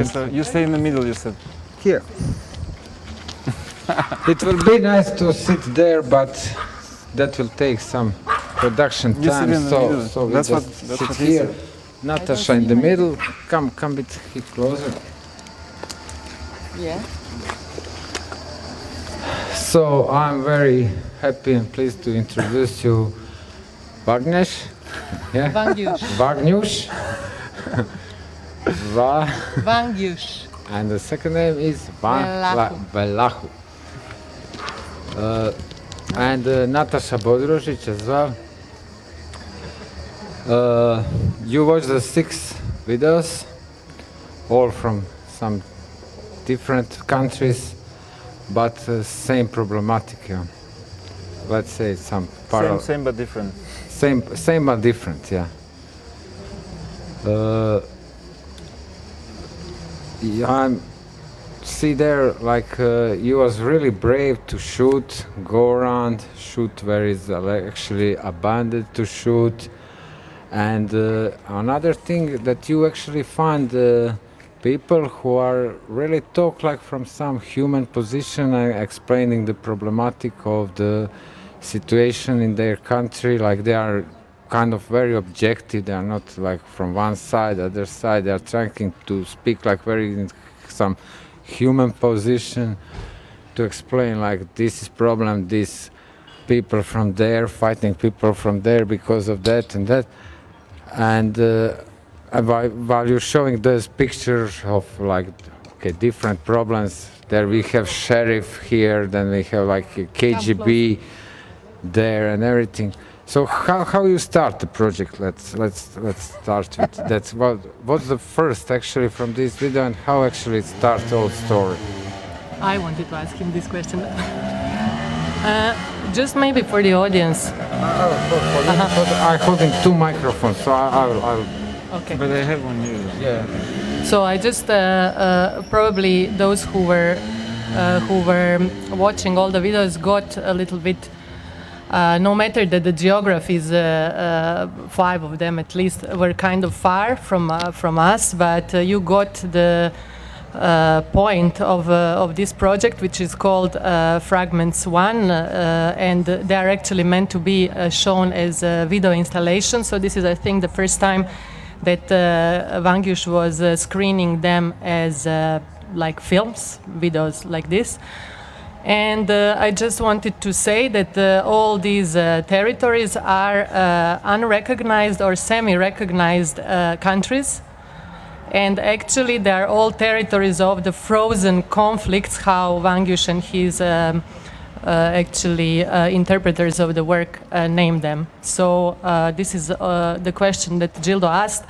Okay, so you stay in the middle, you said. Here. It will be nice to sit there, but that will take some production time. So we just sit here. Nataša in the middle. Come a bit closer. Yeah. So I'm very happy and pleased to introduce you, Vangjush. Yeah. Vangjush. Vangjush. And the second name is Vellahu. And Nataša Bodrožić as well. You watched the 6 videos, all from some different countries, but same problematic. Yeah. Let's say some parallel. Same but different. Same but different. Yeah. I see there, like you was really brave to shoot, go around, shoot where is actually abandoned to shoot, and another thing that you actually find people who are really talk like from some human position, explaining the problematic of the situation in their country, like they are kind of very objective. They are not like from one side, other side. They are trying to speak like very in some human position to explain like this is problem, this people from there fighting people from there because of that and that. And while you're showing those pictures of like different problems, there we have sheriff here, then we have like a KGB there and everything. So how you start the project? Let's start with that. What's the first actually from this video, and how actually it starts the whole story? I wanted to ask him this question. Just maybe for the audience. I'm holding 2 microphones, so I'll. Okay. But I have one here. Yeah. So I just probably those who were watching all the videos got a little bit. No matter that the geographies, 5 of them at least, were kind of far from us, but you got the point of this project, which is called Fragments I, and they are actually meant to be shown as a video installation. So this is, I think, the first time that Vangjush was screening them as like films, videos like this. And I just wanted to say that all these territories are unrecognized or semi-recognized countries. And actually they are all territories of the frozen conflicts, how Vangjush and his actually interpreters of the work named them. So this is the question that Gildo asked.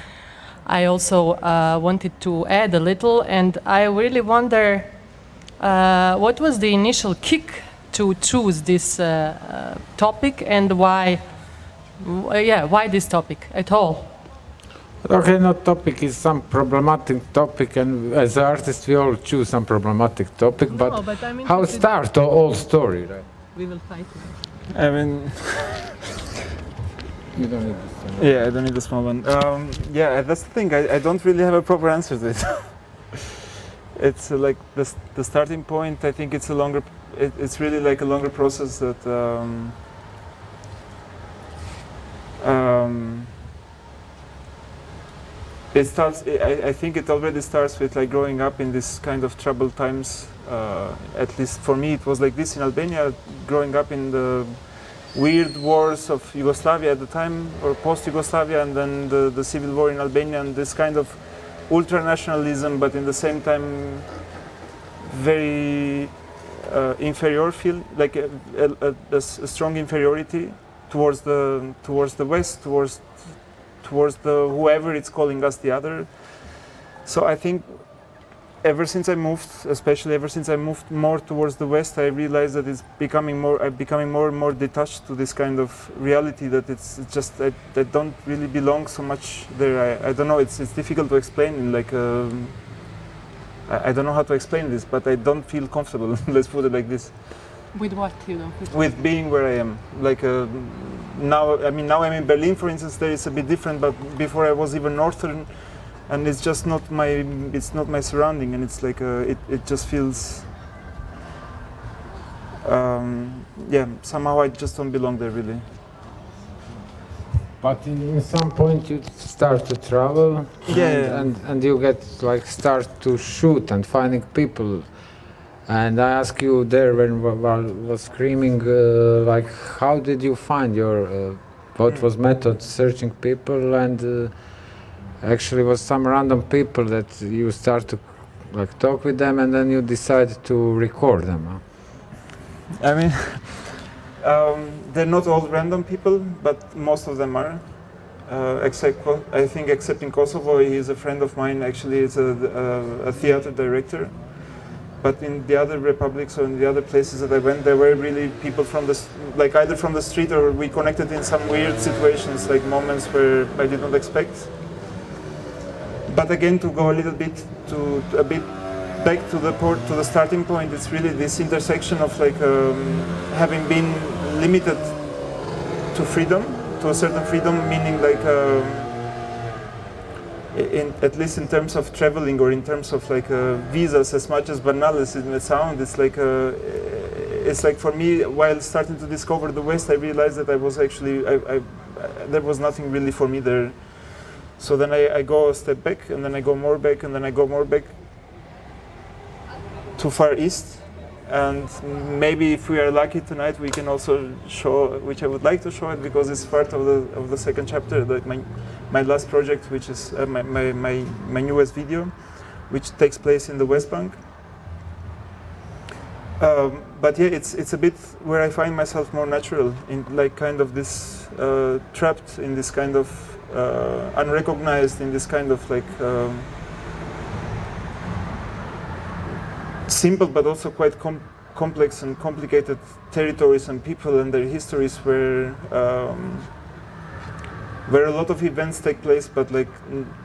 I also wanted to add a little, and I really wonder what was the initial kick to choose this topic, and why this topic at all? Okay, no topic is some problematic topic, and as artists we all choose some problematic topic, but how start the whole story, right? We will fight. I mean, you don't need this one. Yeah, I don't need the small one. Yeah, that's the thing. I don't really have a proper answer to it. It's like the starting point. I think it's a longer. It's really like a longer process that. It starts. I think it already starts with like growing up in this kind of troubled times. At least for me, it was like this in Albania. Growing up in the weird wars of Yugoslavia at the time, or post-Yugoslavia, and then the civil war in Albania, and this kind of ultranationalism, but in the same time very inferior feel, like a strong inferiority towards the West, towards the whoever it's calling us the other. So I think ever since I moved, especially ever since I moved more towards the West, I realized that I'm becoming more and more detached to this kind of reality, that it's just I don't really belong so much there. I don't know, it's difficult to explain in like I don't know how to explain this, but I don't feel comfortable. Let's put it like this. With what you don't feel? With being where I am. Like now I'm in Berlin, for instance. There is a bit different, but before I was even northern. and it's just not my surrounding, and it's like it just feels yeah, somehow I just don't belong there really. But in some point you start to travel, Yeah. and you get like start to shoot and finding people. And I ask you there when was screaming, like how did you find your what was method searching people, and actually was some random people that you start to like talk with them, and then you decide to record them. Huh? I mean, they're not all random people, but most of them are. I think except in Kosovo, he is a friend of mine. Actually, he's a theater director. But in the other republics or in the other places that I went, there were really people from like either from the street, or we connected in some weird situations, like moments where I did not expect. But again, to go a little bit back to the starting point, it's really this intersection of like having been limited to freedom, to a certain freedom, meaning like at least in terms of traveling or in terms of like visas, as much as banal as it may sound, it's like for me, while starting to discover the West, I realized that I was actually there was nothing really for me there. So then I go a step back, and then I go more back, and then I go more back to Far East. And maybe if we are lucky tonight, we can also show, which I would like to show it because it's part of the second chapter, like my last project, which is my newest video, which takes place in the West Bank. But yeah, it's a bit where I find myself more natural, in like kind of this trapped in this kind of unrecognized, in this kind of like simple but also quite complex and complicated territories and people and their histories, where a lot of events take place, but like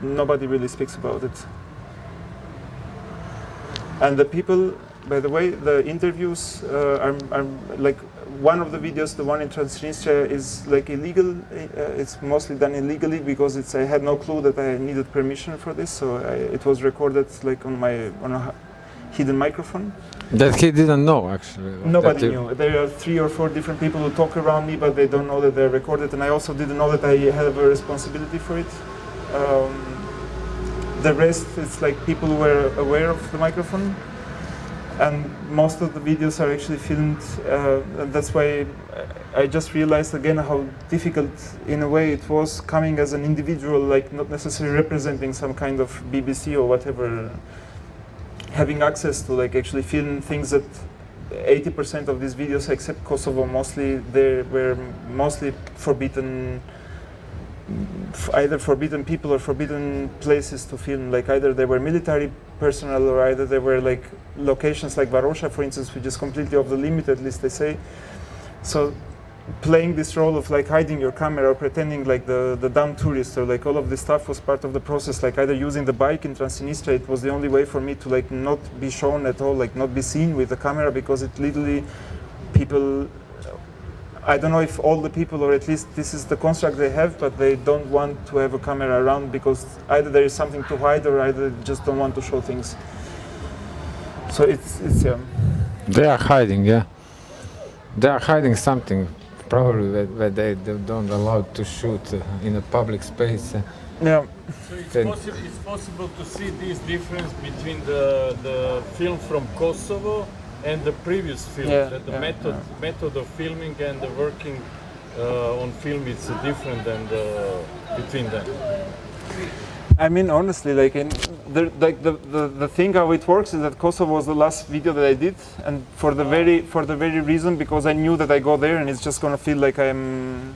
nobody really speaks about it. And the people, by the way, the interviews are like one of the videos, the one in Transnistria, is like illegal. It's mostly done illegally because I had no clue that I needed permission for this, so it was recorded like on a hidden microphone. That he didn't know, actually. Nobody knew. There are 3 or 4 different people who talk around me, but they don't know that they're recorded, and I also didn't know that I have a responsibility for it. The rest, it's like people who were aware of the microphone, and most of the videos are actually filmed, and that's why I just realized again how difficult, in a way, it was coming as an individual, like not necessarily representing some kind of BBC or whatever, having access to like actually film things that 80% of these videos, except Kosovo, mostly they were mostly forbidden, either forbidden people or forbidden places to film. Like either they were military personnel, or either they were like locations like Varosha, for instance, which is completely off the limit, at least they say. So playing this role of like hiding your camera or pretending like the dumb tourist, or like all of this stuff was part of the process. Like either using the bike in Transnistria, it was the only way for me to like not be shown at all, like not be seen with the camera, because it literally, people, I don't know if all the people, or at least this is the construct they have, but they don't want to have a camera around because either there is something to hide, or either they just don't want to show things. So it's yeah. They are hiding, yeah. They are hiding something. Probably where they don't allow to shoot in a public space. Yeah. So it's possible to see this difference between the film from Kosovo and the previous film. Yeah, That the yeah, method of filming and the working on film is different than between them. I mean, honestly, like the thing how it works is that Kosovo was the last video that I did, and for the very reason, because I knew that I go there and it's just gonna feel like I'm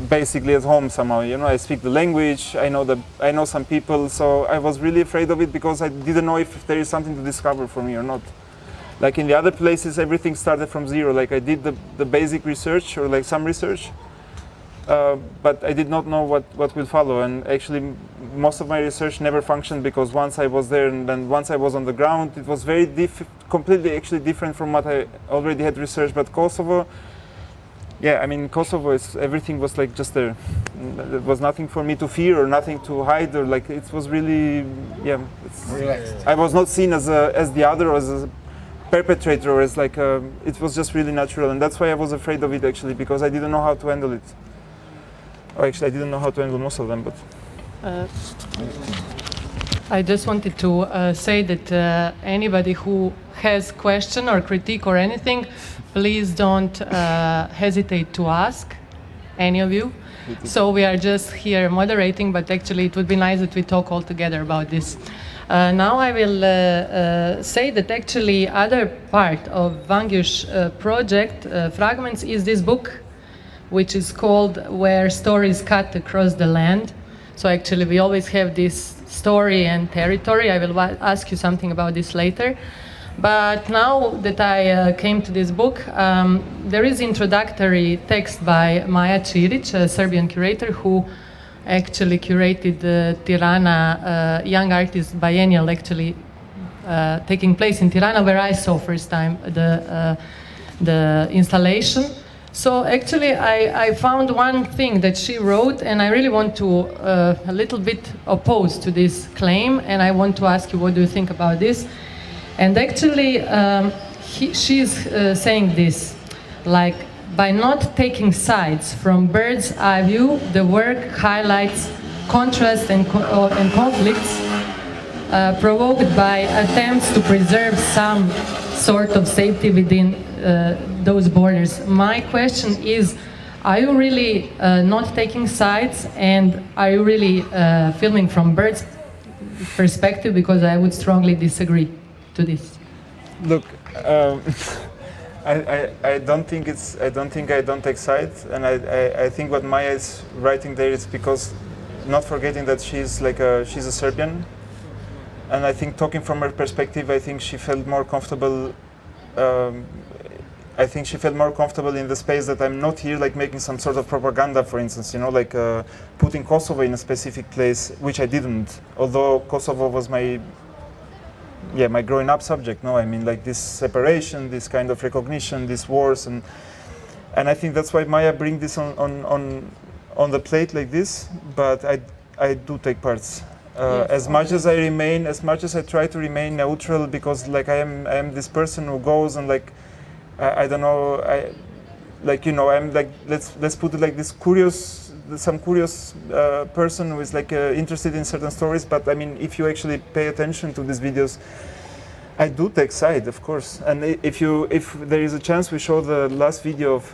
basically at home somehow. You know, I speak the language, I know some people, so I was really afraid of it because I didn't know if there is something to discover for me or not. Like in the other places, everything started from zero. Like I did the basic research, or like some research. But I did not know what will follow, and actually most of my research never functioned, because once I was there and then once I was on the ground, it was very completely actually different from what I already had researched. But Kosovo, yeah, I mean, Kosovo is, everything was like just there. There was nothing for me to fear or nothing to hide, or like, it was really, yeah. Relaxed. I was not seen as the other, or as a perpetrator, or as like it was just really natural, and that's why I was afraid of it actually, because I didn't know how to handle it. Or actually, I didn't know how to handle most of them, but. I just wanted to say that anybody who has question or critique or anything, please don't hesitate to ask, any of you. So we are just here moderating, but actually it would be nice that we talk all together about this. Now I will say that actually other part of VangjushA project, Fragments, is this book, which is called Where Stories Cut Across the Land. So actually we always have this story and territory. I will ask you something about this later. But now that I came to this book, there is introductory text by Maja Čirić, a Serbian curator who actually curated the Tirana Young Artist Biennial, actually taking place in Tirana, where I saw first time the installation. So actually I found one thing that she wrote, and I really want to a little bit oppose to this claim, and I want to ask you, what do you think about this? And actually she's saying this, like, by not taking sides from bird's eye view, the work highlights contrasts and conflicts provoked by attempts to preserve some sort of safety within those borders. My question is, are you really not taking sides, and are you really filming from bird's perspective? Because I would strongly disagree to this. Look, I don't think I don't take sides, and I think what Maya is writing there is because, not forgetting that she's a Serbian, and I think talking from her perspective, I think she felt more comfortable. I think she felt more comfortable in the space that I'm not here, like making some sort of propaganda, for instance, you know, like putting Kosovo in a specific place, which I didn't. Although Kosovo was my growing up subject. No, I mean, like this separation, this kind of recognition, these wars, and I think that's why Maya brings this on the plate like this. But I do take parts. As much as I try to remain neutral, because like I am this person who goes and like I don't know, I'm like, let's put it like this some curious person who is like interested in certain stories. But I mean, if you actually pay attention to these videos, I do take side, of course. And if there is a chance, we show the last video of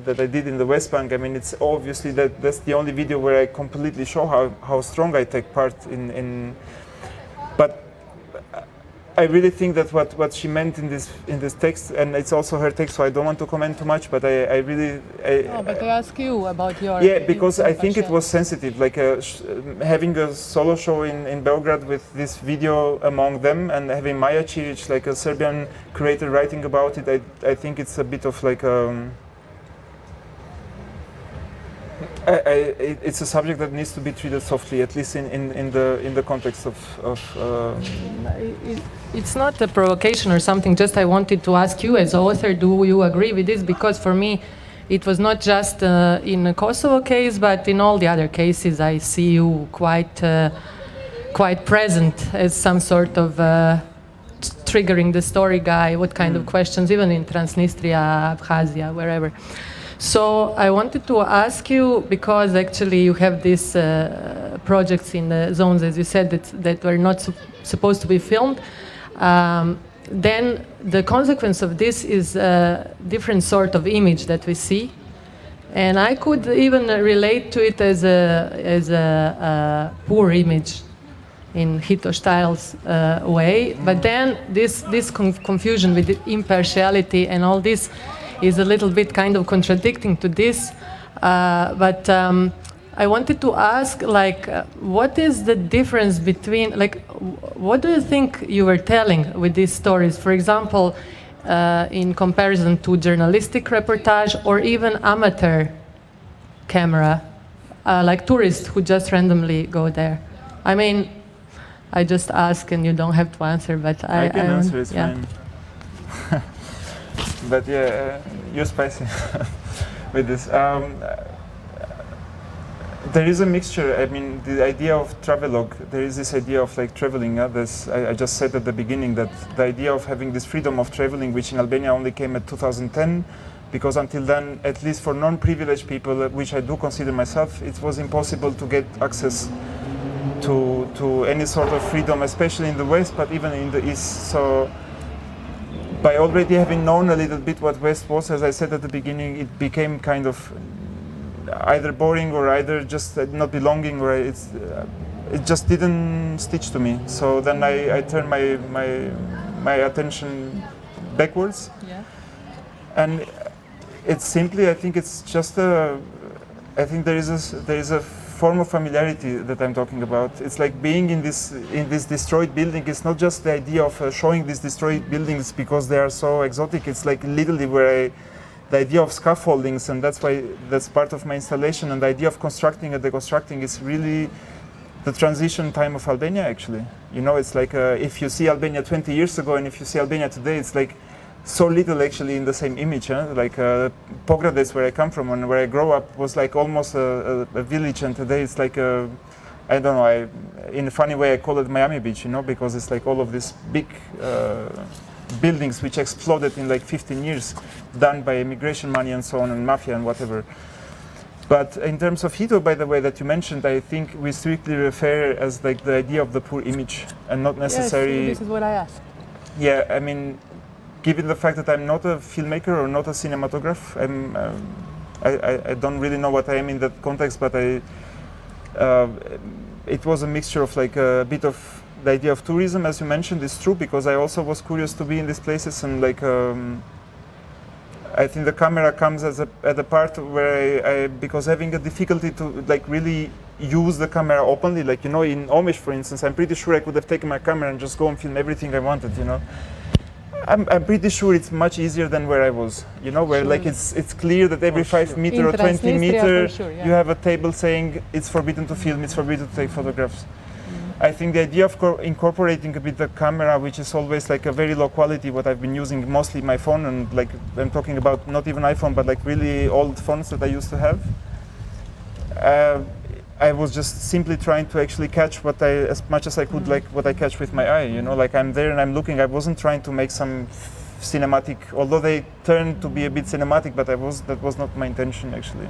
that I did in the West Bank. I mean, it's obviously that's the only video where I completely show how strong I take part in. But I really think that what she meant in this text, and it's also her text, so I don't want to comment too much. But I really. But I ask you about your. Yeah, because I think it was sensitive, like having a solo show in Belgrade with this video among them, and having Maja Čirić, like a Serbian creator, writing about it. I think it's a bit of like it's a subject that needs to be treated softly, at least in the context of. It's not a provocation or something. Just I wanted to ask you, as author, do you agree with this? Because for me, it was not just in a Kosovo case, but in all the other cases, I see you quite present as some sort of triggering the story guy. What kind of questions, even in Transnistria, Abkhazia, wherever. So I wanted to ask you, because actually you have these projects in the zones, as you said, that were not supposed to be filmed. Then the consequence of this is a different sort of image that we see. And I could even relate to it as a poor image in Hito Styles' way. But then this confusion with the impartiality and all this is a little bit kind of contradicting to this. But I wanted to ask, like, what is the difference between, like, what do you think you were telling with these stories? For example, in comparison to journalistic reportage or even amateur camera, like tourists who just randomly go there. I mean, I just ask and you don't have to answer, but I can answer, it's fine. But yeah, you're spicy. with this. There is a mixture. I mean, the idea of travelogue. There is this idea of like traveling. I just said at the beginning that the idea of having this freedom of traveling, which in Albania only came at 2010, because until then, at least for non-privileged people, which I do consider myself, it was impossible to get access to any sort of freedom, especially in the West, but even in the East. So, by already having known a little bit what West was, as I said at the beginning, it became kind of either boring or either just not belonging, or it just didn't stitch to me. So then I turned my attention backwards. Yeah. And it's simply, I think it's just I think there is a form of familiarity that I'm talking about. It's like being in this destroyed building. It's not just the idea of showing these destroyed buildings because they are so exotic. It's like literally where the idea of scaffoldings, and that's part of my installation, and the idea of constructing and deconstructing is really the transition time of Albania, actually. You know, it's like if you see Albania 20 years ago and if you see Albania today, it's like so little actually in the same image. Huh? Like Pogradec, where I come from and where I grew up, was like almost a village, and today it's like I don't know, in a funny way I call it Miami Beach, you know, because it's like all of these big buildings which exploded in like 15 years, done by immigration money and so on, and mafia and whatever. But in terms of Hito, by the way, that you mentioned, I think we strictly refer as like the idea of the poor image and not necessarily. Yes, this is what I asked. Yeah, I mean, given the fact that I'm not a filmmaker or not a cinematographer, I don't really know what I am in that context, but it was a mixture of like a bit of the idea of tourism, as you mentioned, is true, because I also was curious to be in these places, and like I think the camera comes at a part where I because having a difficulty to like really use the camera openly, like, you know, in Omish, for instance, I'm pretty sure I could have taken my camera and just go and film everything I wanted, you know. I'm pretty sure it's much easier than where I was, you know, where like it's clear that every 5 meter or 20 meter you have a table saying it's forbidden to film, it's forbidden to take photographs. I think the idea of incorporating a bit the camera, which is always like a very low quality, what I've been using, mostly my phone, and like I'm talking about not even iPhone, but like really old phones that I used to have. I was just simply trying to actually catch what as much as I could, like what I catch with my eye, you know, like I'm there and I'm looking. I wasn't trying to make some cinematic, although they turned to be a bit cinematic, but that was not my intention actually.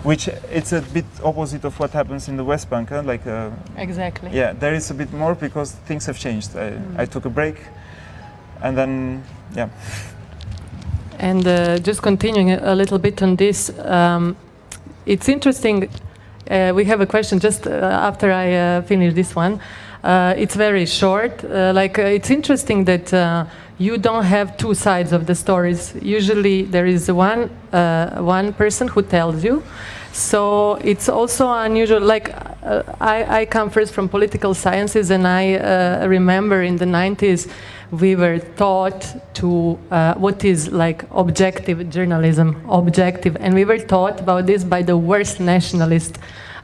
Which it's a bit opposite of what happens in the West Bank, huh? Like exactly. Yeah, there is a bit more because things have changed. I took a break, and then yeah. And just continuing a little bit on this, it's interesting. We have a question just after I finish this one. It's very short. It's interesting that you don't have two sides of the stories. Usually there is one person who tells you. So it's also unusual. Like I come first from political sciences, and I remember in the 90s we were taught to what is like objective journalism, and we were taught about this by the worst nationalist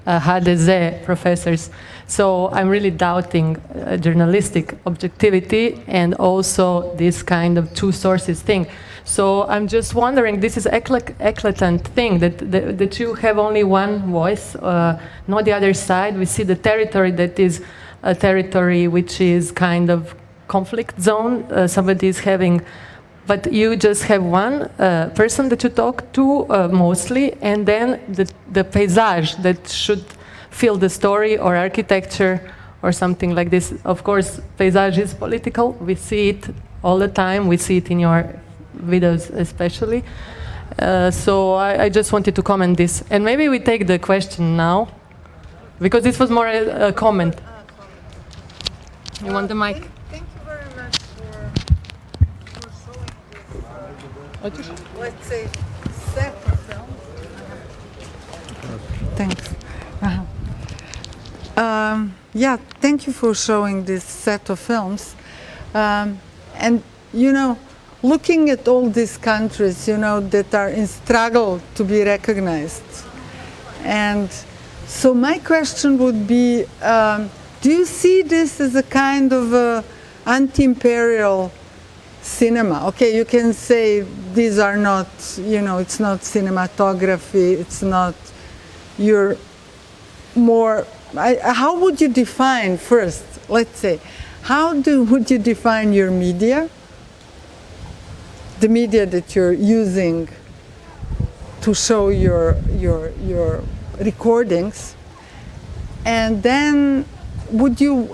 HDZ professors. So I'm really doubting journalistic objectivity and also this kind of two sources thing. So I'm just wondering, this is eclatant thing that you have only one voice, not the other side. We see the territory that is a territory which is kind of conflict zone. Somebody is having, but you just have one person that you talk to mostly, and then the paysage that should fill the story, or architecture or something like this. Of course, paysage is political. We see it all the time. We see it in your videos especially. So I just wanted to comment this. And maybe we take the question now, because this was more a comment. You want the mic? Thank you very much for showing this, let's say, set of films. Thanks. Yeah, thank you for showing this set of films. And, you know, looking at all these countries, you know, that are in struggle to be recognized. And so my question would be, do you see this as a kind of anti-imperial cinema? Okay, you can say these are not, you know, it's not cinematography, it's not, you're more, how would you define first, let's say, would you define your media, the media that you're using to show your recordings, and then would you,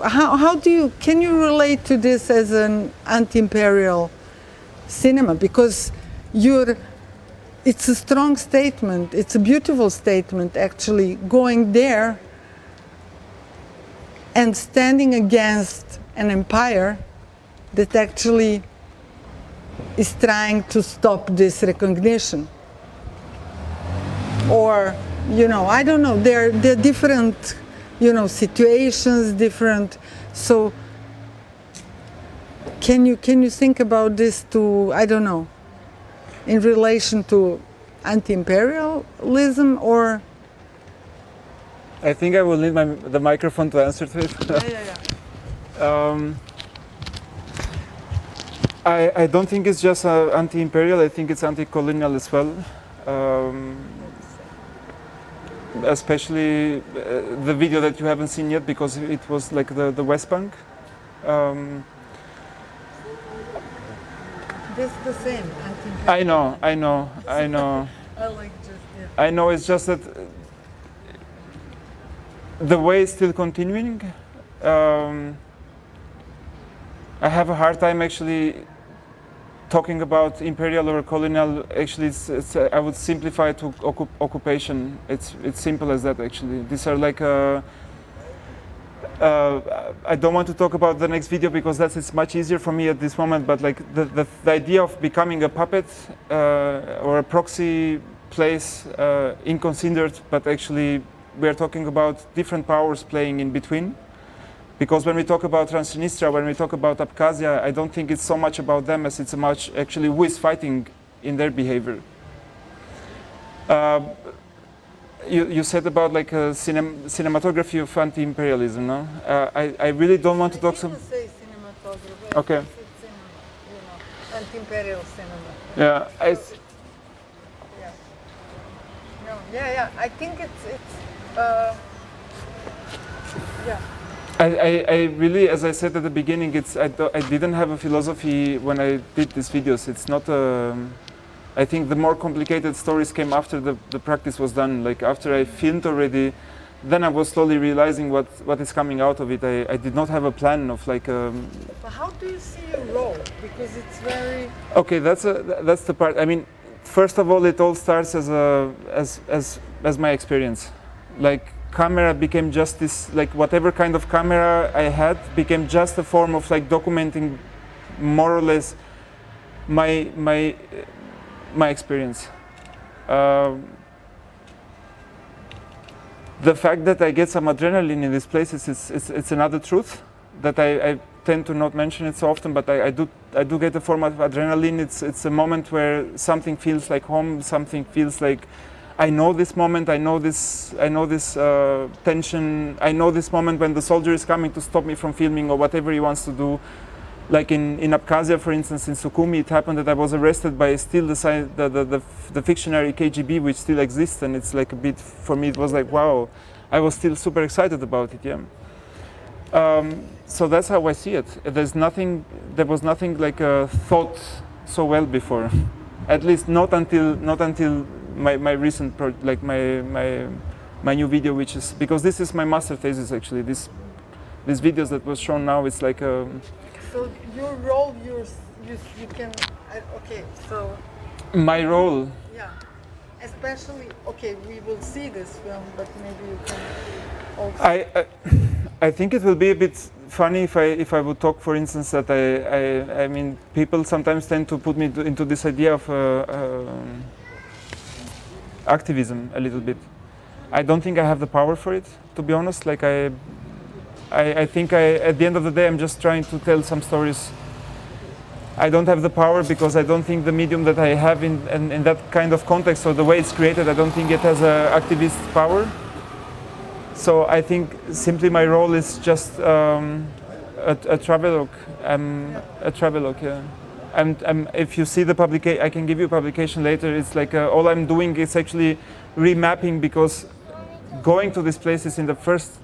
can you relate to this as an anti-imperial cinema? Because it's a strong statement, it's a beautiful statement actually, going there and standing against an empire that actually is trying to stop this recognition. Or, you know, I don't know, they're different, you know, situations, different, so can you think about this to, I don't know, in relation to anti-imperialism, or? I think I will need the microphone to answer to it. Yeah. I don't think it's just anti-imperial, I think it's anti-colonial as well. Especially the video that you haven't seen yet, because it was like the West Bank. This is the same anti-imperial. I know. I like just, yeah. I know, it's just that the way is still continuing. I have a hard time actually talking about imperial or colonial. Actually, I would simplify it to occupation. It's simple as that actually. These are like, I don't want to talk about the next video because it's much easier for me at this moment, but like the idea of becoming a puppet or a proxy place, inconsidered, but actually we're talking about different powers playing in between. Because when we talk about Transnistria, when we talk about Abkhazia, I don't think it's so much about them as it's much actually who is fighting in their behavior. You said about like cinematography of anti-imperialism, no? I really don't want to talk some. Say cinematography. Okay. It's anti-imperial cinema. Yeah, yeah. No, yeah. I think it's yeah. I really, as I said at the beginning, I didn't have a philosophy when I did these videos. It's not I think the more complicated stories came after the practice was done. Like after I filmed already, then I was slowly realizing what is coming out of it. I did not have a plan of like. But how do you see your role? Because it's very. Okay, that's the part. I mean, first of all, it all starts as my experience, like. Camera became just this, like whatever kind of camera I had became just a form of like documenting more or less my experience. The fact that I get some adrenaline in these places, it's another truth that I tend to not mention it so often, but I do get a form of adrenaline. It's a moment where something feels like home, something feels like I know this moment, I know this tension, I know this moment when the soldier is coming to stop me from filming or whatever he wants to do. Like in Abkhazia, for instance, in Sukhumi, it happened that I was arrested by still the fictionary KGB, which still exists, and it's like a bit, for me, it was like, wow, I was still super excited about it, yeah. So that's how I see it. There was nothing like thought so well before, at least not until my recent my new video, which is because this is my master thesis actually. These videos that was shown now, it's like a. So your role, you can okay. So. My role. Yeah, especially okay. We will see this film, but maybe you can also. I think it will be a bit funny if I would talk, for instance, that I mean people sometimes tend to put me into this idea of. Activism a little bit. I don't think I have the power for it, to be honest. Like I think at the end of the day I'm just trying to tell some stories. I don't have the power because I don't think the medium that I have in that kind of context or the way it's created, I don't think it has a activist power. So I think simply my role is just a travelogue. A travelogue, yeah. if you see the publication, I can give you a publication later. It's like all I'm doing is actually remapping, because going to these places in the first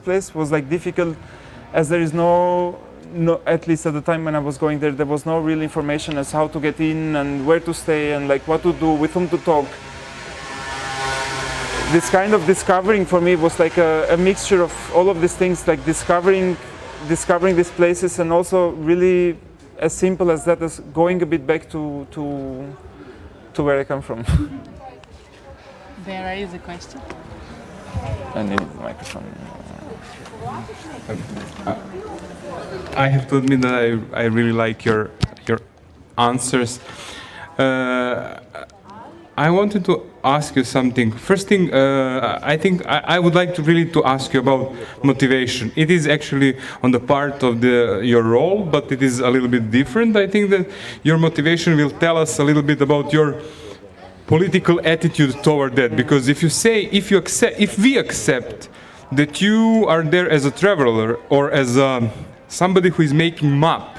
place was like difficult, as there is no, at least at the time when I was going there was no real information as how to get in and where to stay and like what to do, with whom to talk. This kind of discovering for me was like a mixture of all of these things, like discovering these places, and also really as simple as that, as going a bit back to where I come from. There is a question. I need the microphone. I have to admit that I really like your answers. I wanted to ask you something. First thing, I think I would like to ask you about motivation. It is actually on the part of your role, but it is a little bit different. I think that your motivation will tell us a little bit about your political attitude toward that. Because if we accept that you are there as a traveler or as somebody who is making map,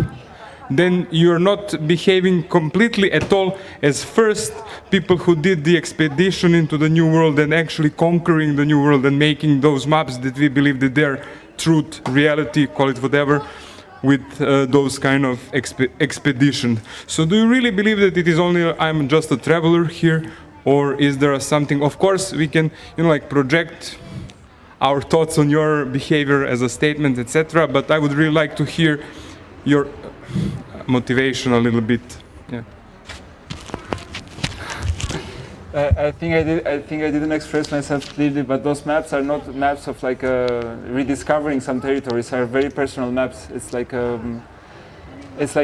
then you're not behaving completely at all as first people who did the expedition into the New World and actually conquering the New World and making those maps that we believe that they're truth, reality, call it whatever, with those kind of expedition. So do you really believe that it is only I'm just a traveler here, or is there something? Of course we can like project our thoughts on your behavior as a statement, etc. But I would really like to hear your motivation a little bit. Yeah. I think I didn't express myself clearly, but those maps are not maps of like rediscovering some territories. Are very personal maps. It's like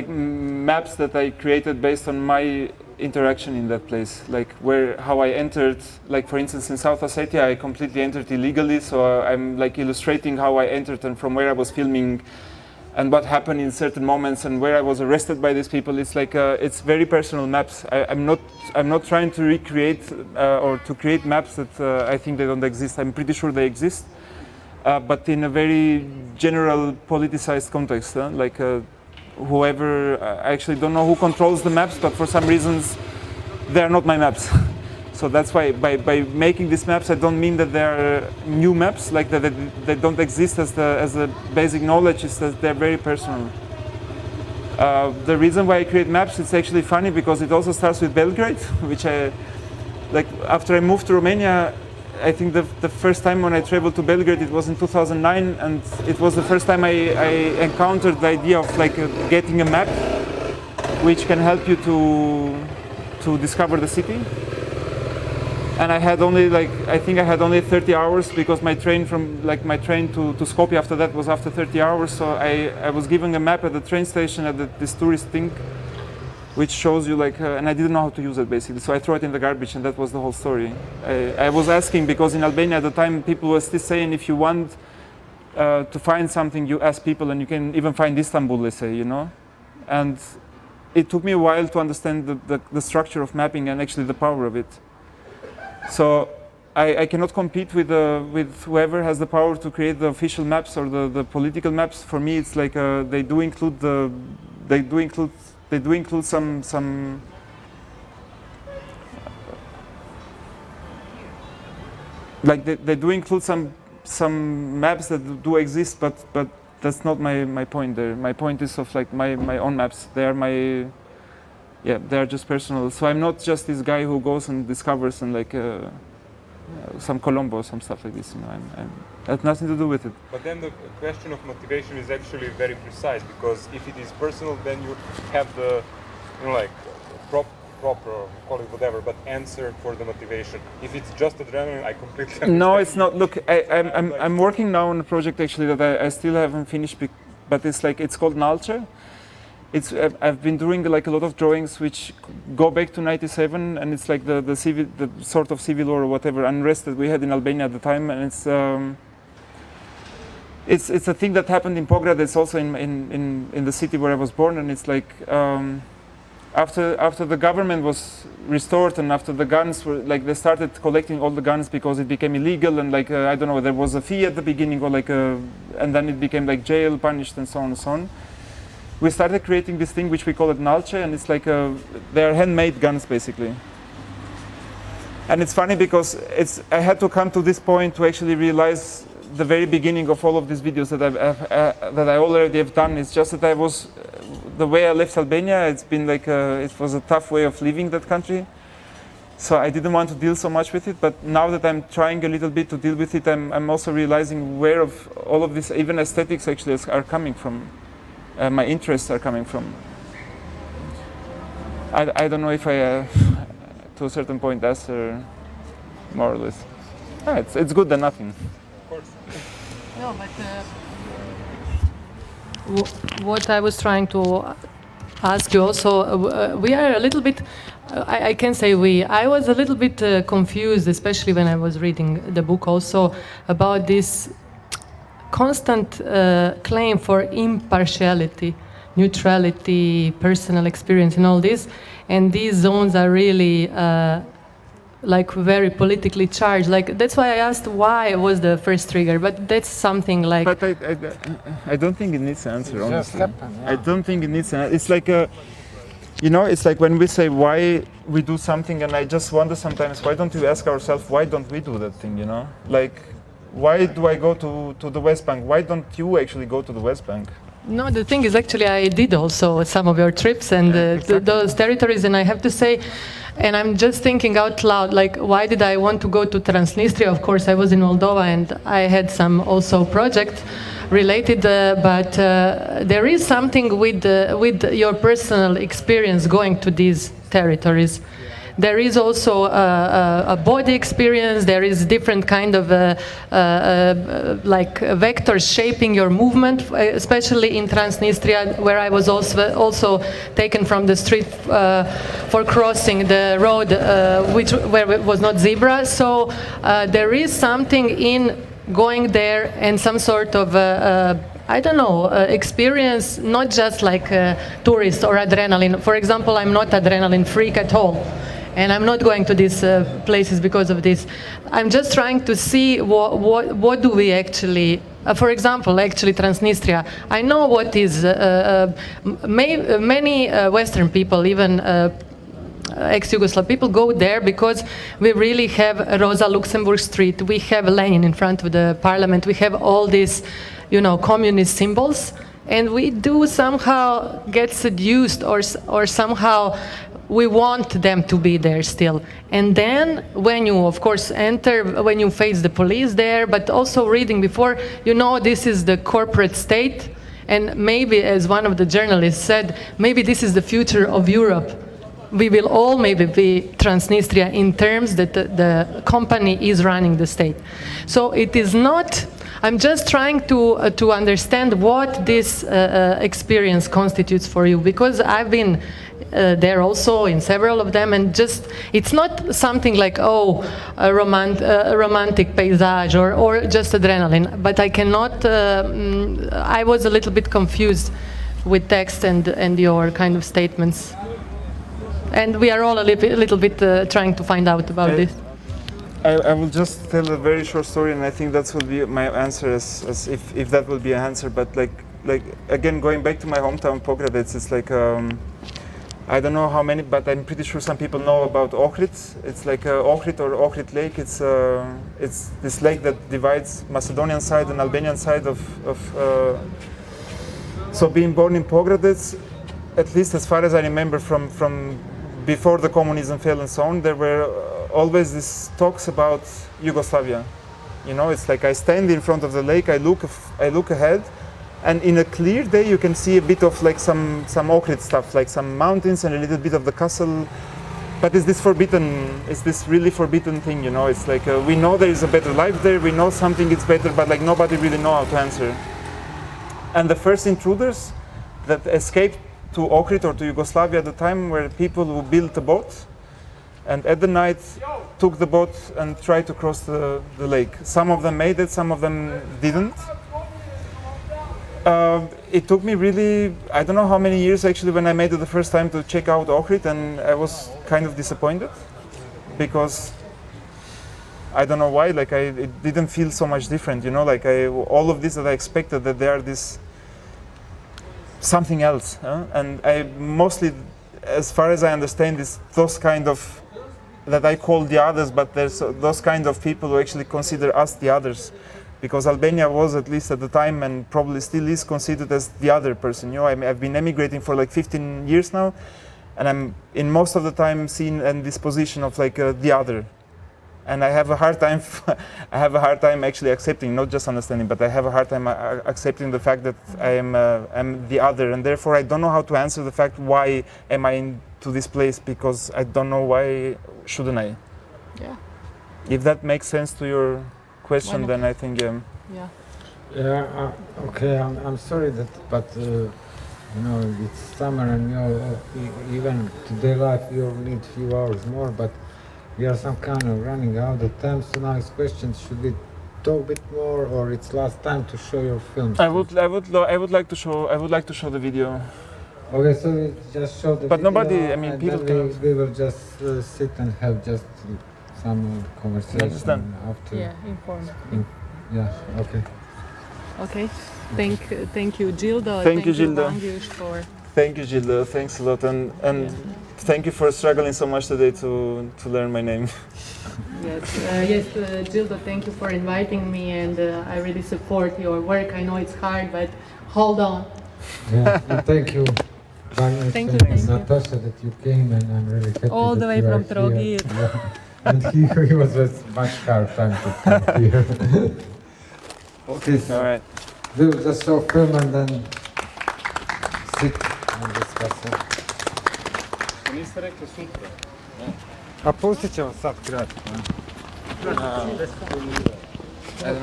maps that I created based on my interaction in that place, like how I entered. Like for instance, in South Ossetia, I completely entered illegally. So I'm like illustrating how I entered and from where I was filming, and what happened in certain moments, and where I was arrested by these people. It's like it's very personal maps. I'm not trying to recreate or to create maps that I think they don't exist. I'm pretty sure they exist, but in a very general politicized context. Like whoever, I actually don't know who controls the maps, but for some reasons they are not my maps. So that's why by making these maps, I don't mean that they are new maps, like that they don't exist as a basic knowledge. Is that they're very personal. The reason why I create maps, it's actually funny, because it also starts with Belgrade, which after I moved to Romania, I think the first time when I traveled to Belgrade, it was in 2009, and it was the first time I encountered the idea of like getting a map which can help you to discover the city. And I had only I think I had only 30 hours, because my train to Skopje after that was after 30 hours. So I was given a map at the train station at this tourist thing, which shows you and I didn't know how to use it basically. So I threw it in the garbage, and that was the whole story. I was asking, because in Albania at the time people were still saying if you want to find something, you ask people, and you can even find Istanbul, let's say, And it took me a while to understand the structure of mapping and actually the power of it. So I cannot compete with whoever has the power to create the official maps or the political maps. For me, it's like they do include some like they do include some maps that do exist, but that's not my point there. My point is of like my own maps. They are they are just personal. So I'm not just this guy who goes and discovers and some Colombo or some stuff like this. It has nothing to do with it. But then the question of motivation is actually very precise, because if it is personal, then you have the proper, call it whatever, but answer for the motivation. If it's just adrenaline, I completely understand. No, it's not. Look, I'm working now on a project actually that I still haven't finished, but it's called Nalce. I've been doing like a lot of drawings which go back to '97, and it's like the sort of civil war or whatever unrest that we had in Albania at the time, and it's a thing that happened in Pograd. It's also in the city where I was born, and it's like after the government was restored and after the guns were they started collecting all the guns because it became illegal, and I don't know, there was a fee at the beginning or and then it became like jail punished and so on and so on. we started creating this thing which we call it nalce, and it's like they are handmade guns basically. And it's funny because I had to come to this point to actually realize the very beginning of all of these videos that that I already have done. It's just that the way I left Albania, it's been like it was a tough way of leaving that country. So I didn't want to deal so much with it, but now that I'm trying a little bit to deal with it, I'm also realizing where of all of this, even aesthetics actually are coming from. My interests are coming from. I don't know if I, to a certain point, answer more or less. It's good than nothing. Of course. No, but what I was trying to ask you also, we are a little bit, I can say I was a little bit confused, especially when I was reading the book also, about this constant claim for impartiality, neutrality, personal experience and all this. And these zones are really like very politically charged. Like that's why I asked why was the first trigger, but that's something like. But I don't think it needs an answer, honestly. I don't think it needs an answer. It's like you know, it's like when we say why we do something, and I just wonder sometimes, why don't we ask ourselves, why don't we do that thing, you know? Like, why do I go to the West Bank? Why don't you actually go to the West Bank? No, the thing is actually I did also some of your trips and exactly. those territories, and I have to say, and I'm just thinking out loud, like why did I want to go to Transnistria? Of course I was in Moldova and I had some also project related, but there is something with your personal experience going to these territories. There is also a body experience. There is different kind of like vectors shaping your movement, especially in Transnistria, where I was also taken from the street for crossing the road, where it was not zebra. So there is something in going there and some sort of I don't know, experience, not just like tourist or adrenaline. For example, I'm not adrenaline freak at all. And I'm not going to these places because of this. I'm just trying to see what do we actually, for example, actually Transnistria. I know what is, many Western people, even ex-Yugoslav people go there because we really have Rosa Luxemburg Street, we have Lenin in front of the parliament, we have all these, you know, communist symbols, and we do somehow get seduced or somehow we want them to be there still. And then when you, of course, enter, when you face the police there, but also reading before, you know this is the corporate state, and maybe, as one of the journalists said, maybe this is the future of Europe. We will all maybe be Transnistria in terms that the company is running the state. So it is not, I'm just trying to understand what this experience constitutes for you, because I've been there also in several of them, and just it's not something like a romantic paysage or just adrenaline, but I cannot I was a little bit confused with text and your kind of statements, and we are all a little bit trying to find out about this. I will just tell a very short story, and I think that will be my answer, as if that will be an answer. But like again, going back to my hometown Pogradec, it's like I don't know how many, but I'm pretty sure some people know about Ohrid. It's like Ohrid or Ohrid Lake. It's this lake that divides Macedonian side and Albanian side of so being born in Pogradec, at least as far as I remember from before the communism fell and so on, there were always these talks about Yugoslavia. You know, it's like I stand in front of the lake, I look ahead, and in a clear day you can see a bit of like some Ohrid stuff, like some mountains and a little bit of the castle. But is this really forbidden thing, you know? It's like we know there is a better life there, we know something is better, but like nobody really know how to answer. And the first intruders that escaped to Ohrid or to Yugoslavia at the time were people who built a boat, and at the night took the boat and tried to cross the lake. Some of them made it, some of them didn't. It took me really, I don't know how many years actually when I made it the first time to check out Ohrid, and I was kind of disappointed because I don't know why, like it didn't feel so much different, you know, like all of this that I expected, that there are these something else. And I mostly, as far as I understand, is those kind of, that I call the others, but there's those kind of people who actually consider us the others. Because Albania was, at least at the time, and probably still is, considered as the other person. You know, I've been emigrating for like 15 years now, and I'm in most of the time seen in this position of like the other. And I have a hard time, I have a hard time actually accepting, not just understanding, but I have a hard time accepting the fact that I'm the other, and therefore I don't know how to answer the fact why am I into this place, because I don't know why shouldn't I. Yeah. If that makes sense to your question, then I think Yeah. Yeah, okay, I'm sorry that, but you know, it's summer and even today life you need few hours more, but we are some kind of running out of time. So now it's questions: should we talk a bit more, or it's last time to show your films? I would like to show the video. Okay, so we just show the But video, nobody, I mean, and people then can. we will just sit and have just some conversation Understand. after. Yeah, informed. Yeah, okay. Okay. Thank you, Gilda. Thank you, Gilda. Vangjush, for. Thank you, Gilda. Thanks a lot, and thank you for struggling so much today to learn my name. Yes, Gilda, thank you for inviting me, and I really support your work. I know it's hard, but hold on. Yeah, and thank you. Thank you, Nataša, that you came, and I'm really happy All that the way you from are here. Trogir. Yeah. And he was with much hard time to come here. Okay, so All right. we'll just show film and then sit and discuss it. Niste rekli sutra. A pustit ćemo sad kratko. I don't know what to do with that.